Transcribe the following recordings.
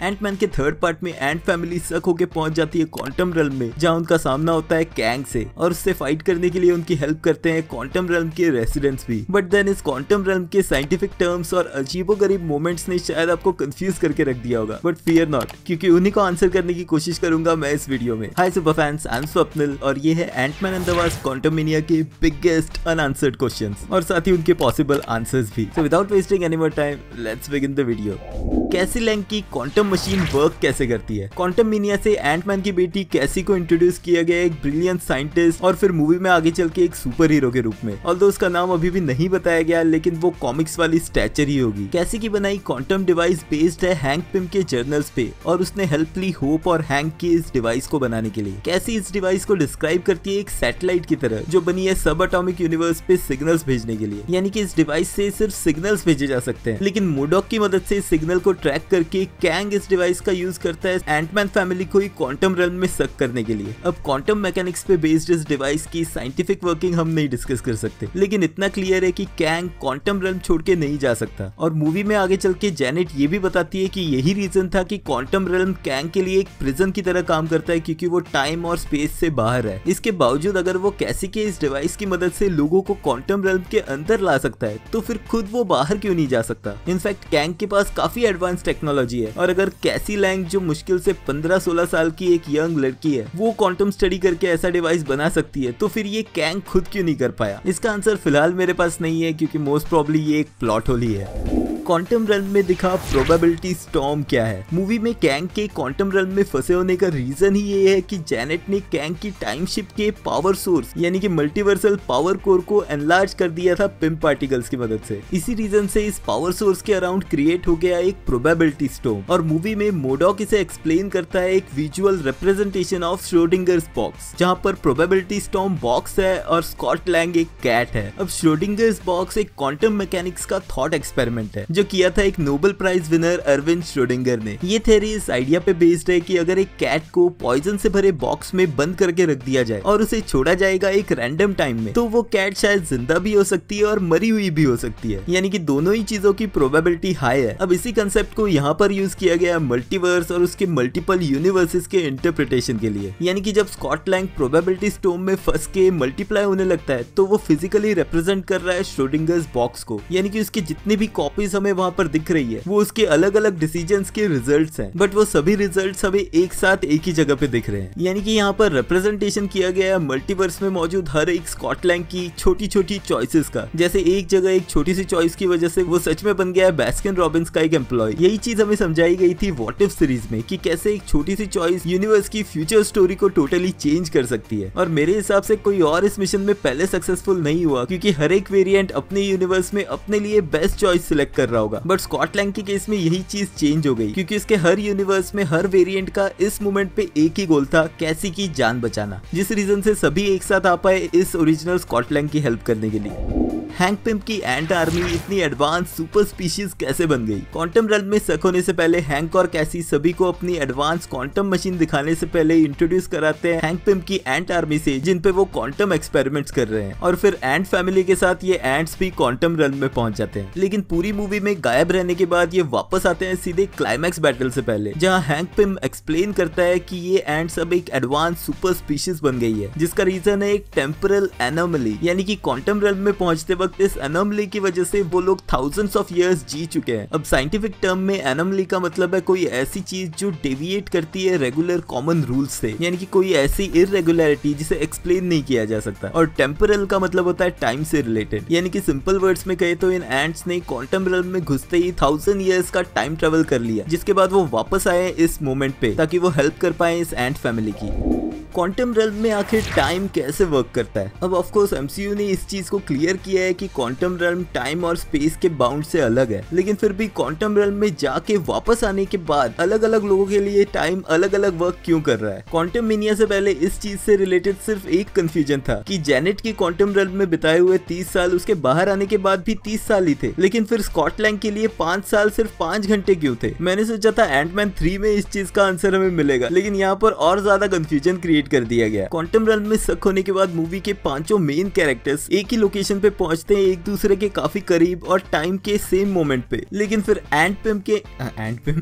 Ant-Man के third part में एंट family शक होके पहुंच जाती है क्वांटम रेल्म में, जहां उनका सामना होता है कैंग से और उससे फाइट करने के लिए उनकी हेल्प करते हैं क्वांटम रेल्म के रेसिडेंट्स भी। बट देन इस क्वांटम रेल्म के साइंटिफिक टर्म्स और अजीबोगरीब मोमेंट्स ने शायद आपको कंफ्यूज करके रख दिया होगा, बट फियर नॉट, क्योंकि उन्हीं को आंसर करने की कोशिश करूंगा मैं इस वीडियो में। Hi super fans, I am Swapnil और ये है Antman and the Wasp Quantumania के बिगेस्ट अनआंसर्ड क्वेश्चंस और साथ ही उनके पॉसिबल आंसर्स भी। So without wasting any more time, let's begin the video. Cassie Lang की क्वांटम मशीन वर्क कैसे करती है? क्वांटममेनिया से एंटमैन की बेटी कैसी को इंट्रोड्यूस किया गया एक ब्रिलियंट साइंटिस्ट और फिर मूवी में आगे चल के एक सुपर हीरो के रूप में। ऑल्दो उसका नाम अभी भी नहीं बताया गया, लेकिन वो कॉमिक्स वाली स्टैचर ही होगी। कैसी की बनाई क्वांटम डिवाइस बेस्ड है हैंक पिम के जर्नल्स पे और उसने हेल्प ली होप और हैंक की इस डिवाइस को बनाने के लिए। कैसी इस डिवाइस को डिस्क्राइब करती है एक सैटेलाइट की तरह जो बनी है सब एटॉमिक यूनिवर्स पे सिग्नल्स भेजने के लिए, यानी कि इस डिवाइस से सिर्फ सिग्नल्स भेजे जा सकते हैं। लेकिन मोडॉक की मदद से सिग्नल को ट्रैक करके कैंग इस डिवाइस का यूज करता है एंटमैन फैमिली को ही क्वांटम रेल्म में सक करने के लिए। अब क्वांटम मैकेनिक्स पे बेस्ड इस डिवाइस की साइंटिफिक वर्किंग हम नहीं डिस्कस कर सकते, लेकिन इतना क्लियर है कि कैंग क्वांटम रेल्म छोड़ के नहीं जा सकता। और मूवी में आगे चल के जेनेट ये भी बताती है कि यही रीजन था कि क्वांटम रेल्म कैंग के लिए एक प्रिजन की तरह काम करता है, क्योंकि वो टाइम और स्पेस से बाहर है। इसके बावजूद अगर वो कैसी के इस डिवाइस की मदद से लोगों को क्वांटम रेल्म के अंदर ला सकता है, तो फिर खुद वो बाहर क्यों नहीं जा सकता? इनफैक्ट कैंग के पास काफी एडवांस टेक्नोलॉजी है और अगर कैसी लैंग जो मुश्किल से 15-16 साल की एक यंग लड़की है वो क्वांटम स्टडी करके ऐसा डिवाइस बना सकती है, तो फिर ये कैंग खुद क्यों नहीं कर पाया? इसका आंसर फिलहाल मेरे पास नहीं है, क्योंकि मोस्ट प्रोबेबली ये एक प्लॉट होल ही है। क्वांटम रेल्म में दिखा प्रोबेबिलिटी स्टॉर्म क्या है? मूवी में कैंग के क्वांटम रेल्म में फंसे होने का रीजन ही ये है कि जेनेट ने कैंग की टाइम शिप के पावर सोर्स यानी कि मल्टीवर्सल पावर कोर को एनलार्ज कर दिया था पिम पार्टिकल्स की मदद से। इसी रीजन से इस पावर सोर्स के अराउंड क्रिएट हो गया एक प्रोबेबिलिटी स्टॉर्म और मूवी में मोडॉक इसे एक्सप्लेन करता है एक visual representation of Schrödinger's box, जहां पर प्रोबेबिलिटी स्टॉर्म बॉक्स है और स्कॉट लैंग एक कैट है। अब श्रोडिंगर्स बॉक्स एक क्वांटम मैकेनिक्स का थॉट एक्सपेरिमेंट है जो किया था एक Nobel prize winner Erwin Schrodinger ने। ये थ्योरी इस आइडिया पे बेस्ड है कि अगर एक कैट को पॉइजन से भरे बॉक्स में बंद करके रख दिया जाए और उसे छोड़ा जाएगा एक रैंडम टाइम में, तो वो कैट शायद जिंदा भी हो सकती है और मरी हुई भी हो सकती है, यानी कि दोनों ही चीजों की प्रोबेबिलिटी हाई है। अब इसी कंसेप्ट को यहाँ पर यूज किया गया मल्टीवर्स और उसके मल्टीपल यूनिवर्सेस के इंटरप्रिटेशन के लिए, यानी कि जब स्कॉट लैंग प्रोबेबिलिटी स्टॉर्म में फंस के मल्टीप्लाई होने लगता है तो वो फिजिकली रिप्रेजेंट कर रहा है श्रोडिंगर्स बॉक्स को, यानी कि उसके जितने भी कॉपीज हमें वहां पर दिख रही है वो उसके अलग अलग डिसीजंस के रिजल्ट्स हैं, बट वो सभी रिजल्ट्स हमें एक साथ एक ही जगह पे दिख रहे हैं। यानी कि यहाँ पर रिप्रेजेंटेशन किया गया है मल्टीवर्स में मौजूद हर एक स्कॉट लैंग की छोटी छोटी चॉइसेस का। जैसे एक जगह एक छोटी सी चॉइस की वजह से वो सच में बन गया है बास्किन रॉबिन्स का एक एम्प्लॉय। यही चीज हमें समझाई गई थी व्हाट इफ सीरीज में कि कैसे एक छोटी सी चॉइस यूनिवर्स की फ्यूचर स्टोरी को टोटली चेंज कर सकती है। और मेरे हिसाब से कोई और इस मिशन में पहले सक्सेसफुल नहीं हुआ, क्योंकि हर एक वेरिएंट अपने यूनिवर्स में अपने लिए बेस्ट चॉइस सिलेक्ट कर रहा होगा। बट स्कॉट लैंग के केस में यही चीज चेंज हो गई, क्योंकि इसके हर यूनिवर्स में हर वेरिएंट का इस मोमेंट पे एक ही गोल था, कैसी की जान बचाना, जिस रीजन से सभी एक साथ आ पाए इस ओरिजिनल स्कॉट लैंग की हेल्प करने के लिए। हैंक पिम की एंट आर्मी इतनी एडवांस सुपर स्पीशीज कैसे बन गई? क्वांटम रेल्म में सक होने से पहले हैंक और कैसी सभी को अपनी एडवांस क्वांटम मशीन दिखाने से पहले इंट्रोड्यूस कराते हैं हैंक पिम की एंट आर्मी से, जिन पे वो क्वांटम एक्सपेरिमेंट्स कर रहे हैं। और फिर एंट फैमिली के साथ ये एंट्स भी क्वांटम रेल्म में पहुंच जाते हैं। लेकिन पूरी मूवी में गायब रहने के बाद ये वापस आते हैं सीधे क्लाइमैक्स बैटल से पहले, जहां हैंक पिम एक्सप्लेन करता है कि ये एंट्स अब एक एडवांस सुपर स्पीशीज बन गई है, जिसका रीजन है एक टेम्पोरल एनोमली, यानी कि क्वांटम रेल्म में पहुंचते वक्त इस एनोमली की वजह से वो लोग थाउजेंड्स ऑफ इयर्स जी चुके हैं। अब साइंटिफिक टर्म में एनोमली का मतलब है कोई ऐसी चीज जो डेविएट करती है रेगुलर कॉमन रूल्स से, यानी कि कोई ऐसी इररेगुलरिटी जिसे एक्सप्लेन नहीं किया जा सकता। और टेम्पोरल का मतलब होता है टाइम से रिलेटेड, यानी कि सिंपल वर्ड्स में कहे तो इन एंट्स ने क्वांटम रेल्म में घुसते ही 1000 इयर्स का टाइम ट्रेवल कर लिया, जिसके बाद वो वापस आए इस मोमेंट पे ताकि वो हेल्प कर पाए इस एंट फैमिली की। क्वांटम रेल्म में आखिर टाइम कैसे वर्क करता है? अब ऑफ कोर्स एमसीयू ने इस चीज को क्लियर किया है कि क्वांटम रेल्म टाइम और स्पेस के बाउंड से अलग है, लेकिन फिर भी क्वांटम रेल्म में जाके वापस आने के बाद अलग अलग लोगों के लिए टाइम अलग अलग वर्क क्यों कर रहा है? क्वांटममेनिया से पहले इस चीज से रिलेटेड सिर्फ एक कंफ्यूजन था कि जेनेट की क्वांटम रेल्म में बिताए हुए 30 साल उसके बाहर आने के बाद भी 30 साल ही थे, लेकिन फिर स्कॉट लैंग के लिए 5 साल सिर्फ 5 घंटे क्यों थे? मैंने सोचा था एंटमैन 3 में इस चीज का आंसर हमें मिलेगा, लेकिन यहाँ पर और ज्यादा कंफ्यूजन क्रिएट कर दिया गया। क्वांटम रेल्म में शक होने के बाद मूवी के 5 मेन कैरेक्टर्स एक ही लोकेशन पे पहुंचते हैं, एक दूसरे के काफी करीब और टाइम के सेम मोमेंट पे, लेकिन फिर एंट पिम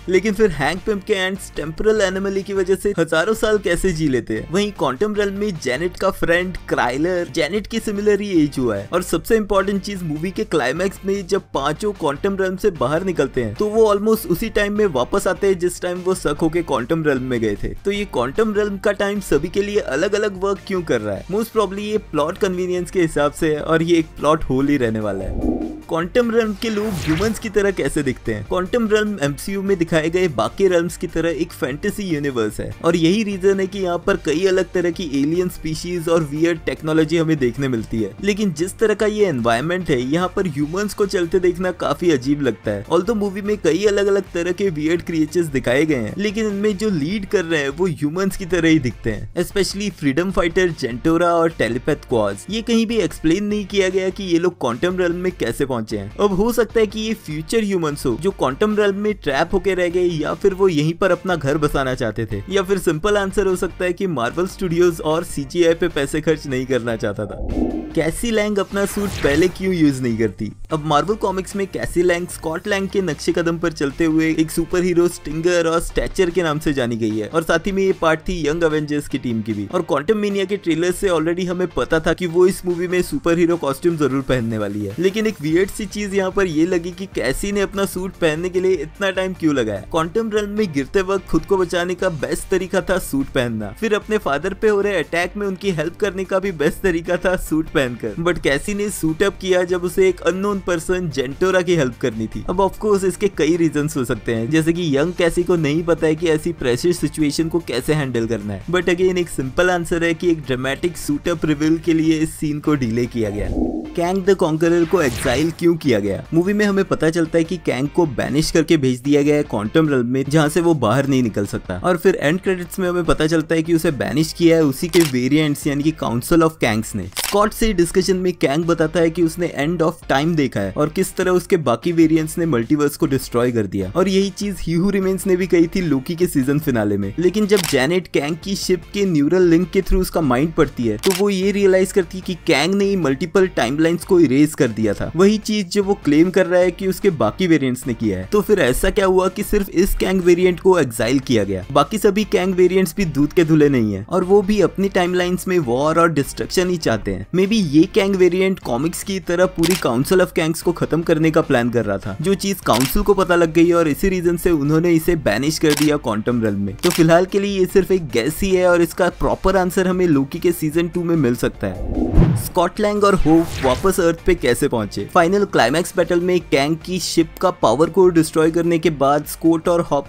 लेकिन फिर हैंक पिम के एंड्स टेम्पोरल एनोमली की वजह से हजारों साल कैसे जी लेते हैं। वहीं क्वांटम रेल्म में जेनेट का फ्रेंड क्राइलर जेनेट की सिमिलर ही एज हुआ है। और सबसे इंपॉर्टेंट चीज मूवी के क्लाइमैक्स में जब पांचों क्वांटम रेल्म से बाहर निकलते हैं तो वो ऑलमोस्ट उसी टाइम में वापस आते हैं जिस टाइम वो सक होके क्वांटम रेल्म में गए थे। तो ये क्वांटम रेल्म का टाइम सभी के लिए अलग अलग वर्क क्यों कर रहा है? मोस्ट प्रॉब्ली ये प्लॉट कन्वीनियंस के हिसाब से है और ये एक प्लॉट होल ही रहने वाला है। क्वांटम रेल्म के लोग ह्यूमंस की तरह कैसे दिखते हैं? क्वांटम रेल्म एमसीयू में दिखाए गए बाकी रेल्म्स की तरह एक फैंटेसी यूनिवर्स है और यही रीजन है कि यहाँ पर कई अलग तरह की एलियन स्पीशीज और वियर्ड टेक्नोलॉजी हमें देखने मिलती है। लेकिन जिस तरह का ये एनवायरनमेंट है यहाँ पर ह्यूमंस को चलते देखना काफी अजीब लगता है। ऑल्दो मूवी में कई अलग अलग तरह के वियर्ड क्रिएचर्स दिखाए गए हैं लेकिन इनमें जो लीड कर रहे हैं वो ह्यूमंस की तरह ही दिखते हैं। स्पेशली फ्रीडम फाइटर जेंटोरा और टेलीपैथ क्वाज, ये कहीं भी एक्सप्लेन नहीं किया गया कि ये लोग क्वांटम रेल्म में कैसे पहुंचे हैं। अब हो सकता है कि ये फ्यूचर ह्यूमंस हो जो क्वांटम रेल्म में ट्रैप होके रह गए, या फिर वो यहीं पर अपना घर बसाना चाहते थे, या फिर सिंपल आंसर हो सकता है कि मार्वल स्टूडियोज और सीजीआई पे पैसे खर्च नहीं करना चाहता था। कैसी लैंग अपना सूट पहले क्यों यूज नहीं करती? अब मार्वल कॉमिक्स में कैसी लैंग स्कॉट लैंग के नक्शे कदम पर चलते हुए एक सुपर हीरो स्टिंगर और स्टैचर के नाम से जानी गई है और साथ ही में ये पार्ट थी यंग एवेंजर्स की टीम की भी। और क्वांटम मेनिया के ट्रेलर से ऑलरेडी हमें पता था कि वो इस मूवी में सुपर हीरो कॉस्ट्यूम जरूर पहनने वाली है। लेकिन एक वियर्ड सी चीज यहाँ पर ये लगी कि कैसी ने अपना सूट पहनने के लिए इतना टाइम क्यों लगाया? क्वांटम रेल्म में गिरते वक्त खुद को बचाने का बेस्ट तरीका था सूट पहनना, फिर अपने फादर पे हो रहे अटैक में उनकी हेल्प करने का भी बेस्ट तरीका था सूट पहनकर। बट कैसी ने सूट अप किया जब उसे एक अननोन पर्सन जेंटोरा की हेल्प करनी थी। अब ऑफ कोर्स इसके कई रीजंस हो सकते हैं, जैसे कि यंग कैसी को नहीं पता है कि ऐसी प्रेशर सिचुएशन को कैसे हैंडल करना है। बट अगेन एक सिंपल आंसर है कि एक ड्रामेटिक सूट अप रिवील के लिए इस सीन को डिले किया गया। कैंग द कॉन्करर को एक्साइल क्यों किया गया? मूवी में हमें पता चलता है कि कैंग को बैनिश करके भेज दिया गया है क्वांटम रेल्म में जहां से वो बाहर नहीं निकल सकता। और फिर एंड क्रेडिट्स में हमें पता चलता है कि उसे बैनिश किया है उसी के वेरिएंट्स यानी कि काउंसिल ऑफ कैंग्स ने। स्कॉट से डिस्कशन में कैंग बताता है कि उसने एंड ऑफ टाइम देखा है और किस तरह उसके बाकी वेरिएंट्स ने मल्टीवर्स को डिस्ट्रॉय कर दिया। और यही चीज ही हू रिमेन्स ने भी कही थी लोकी के सीजन फिनाले में। लेकिन जब जेनेट कैंग की शिप के न्यूरल लिंक के थ्रू उसका माइंड पढ़ती है तो वो ये रियलाइज करती है कि कैंग ने मल्टीपल टाइमलाइंस को इरेज कर दिया था, वही चीज जो वो क्लेम कर रहा है कि उसके बाकी वेरिएंट्स ने किया है। तो फिर ऐसा क्या हुआ कि सिर्फ इस कैंग वेरिएंट को एक्साइल किया गया? बाकी सभी कैंग वेरिएंट्स भी दूध के धुले नहीं है और वो भी अपनी टाइमलाइंस में वॉर और डिस्ट्रक्शन ही चाहते हैं। मे बी ये कैंग वेरिएंट कॉमिक्स की तरह पूरी काउंसिल ऑफ कैंग्स को खत्म करने का प्लान कर रहा था, जो चीज काउंसिल को पता लग गई और इसी रीजन से उन्होंने इसे बैनिश कर दिया क्वांटम रेल्म में। तो फिलहाल के लिए ये सिर्फ एक गैस ही है और इसका प्रॉपर आंसर हमें लोकी के सीजन 2 में मिल सकता है। स्कॉट लैंग और होप वापस अर्थ पे कैसे पहुंचे? फाइनल क्लाइमैक्स बैटल में कैंग की शिप का पावर कोर डिस्ट्रॉय करने के बाद स्कोट और हॉप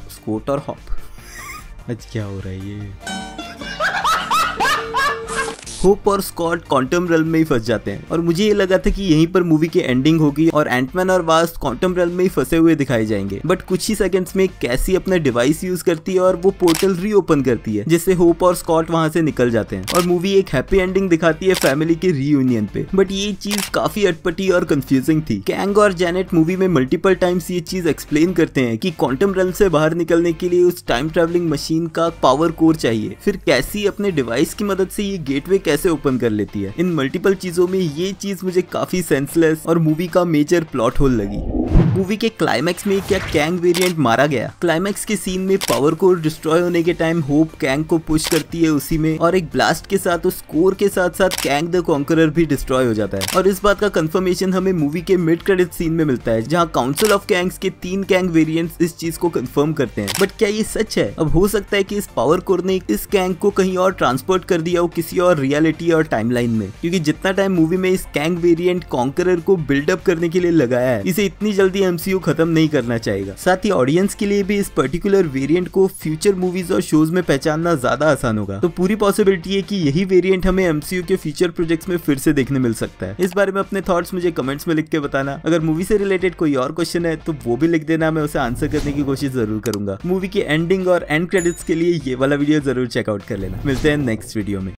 आज क्या हो रहा है ये? होप और स्कॉट क्वांटम रेल्म में ही फंस जाते हैं और मुझे ये लगा था कि यहीं पर मूवी की एंडिंग होगी और एंटमैन और वास्प क्वांटम रेल्म में ही फंसे हुए दिखाए जाएंगे। बट कुछ ही सेकंड्स में कैसी अपना डिवाइस यूज करती है और वो पोर्टल रीओपन करती है जिससे होप और स्कॉट वहां से निकल जाते हैं और मूवी एक हैप्पी एंडिंग दिखाती है फैमिली के रीयूनियन पे। बट ये चीज काफी अटपटी और कंफ्यूजिंग थी। कैंग और जेनेट मूवी में मल्टीपल टाइम्स ये चीज एक्सप्लेन करते हैं कि क्वांटम रेल्म से बाहर निकलने के लिए उस टाइम ट्रेवलिंग मशीन का पावर कोर चाहिए। फिर कैसी अपने डिवाइस की मदद से ये गेटवे कैसे ओपन कर लेती है? इन मल्टीपल चीजों में ये चीज मुझे काफी सेंसलेस और मूवी का मेजर प्लॉट होल लगी। मूवी के क्लाइमैक्स में क्या कैंग वेरिएंट मारा गया? क्लाइमैक्स के सीन में पावर कोर डिस्ट्रॉय होने के टाइम होप कैंग को पुश करती है उसी में और एक ब्लास्ट के साथ उस कोर के साथ साथ कैंग द कॉन्करर भी डिस्ट्रॉय हो जाता है। और इस बात का कंफर्मेशन हमें मूवी के मिड क्रेडिट सीन में मिलता है जहां काउंसिल ऑफ कैंग्स के 3 कैंग वेरिएंट्स इस चीज को कंफर्म करते हैं। बट क्या ये सच है? अब हो सकता है कि इस पावर कोर ने इस कैंग को कहीं और ट्रांसपोर्ट कर दिया हो किसी और रियलिटी और टाइमलाइन में, क्योंकि जितना टाइम मूवी में इस कैंग वेरिएंट कॉन्करर को बिल्डअप करने के लिए लगाया है इसे इतनी जल्दी एमसीयू खत्म नहीं करना चाहिए। साथ ही ऑडियंस के लिए भी इस पर्टिकुलर वेरिएंट को फ्यूचर मूवीज और शोज में पहचानना ज्यादा आसान होगा। तो पूरी पॉसिबिलिटी है कि यही वेरिएंट हमें एमसीयू के फ्यूचर प्रोजेक्ट्स में फिर से देखने मिल सकता है। इस बारे में अपने थॉट्स मुझे कमेंट्स में लिख के बताना। अगर मूवी से रिलेटेड कोई और क्वेश्चन है तो वो भी लिख देना, मैं उसे आंसर करने की कोशिश जरूर करूंगा। मूवी की एंडिंग और एंड क्रेडिट्स के लिए ये वाला वीडियो जरूर चेकआउट कर लेना। मिलते हैं नेक्स्ट वीडियो में।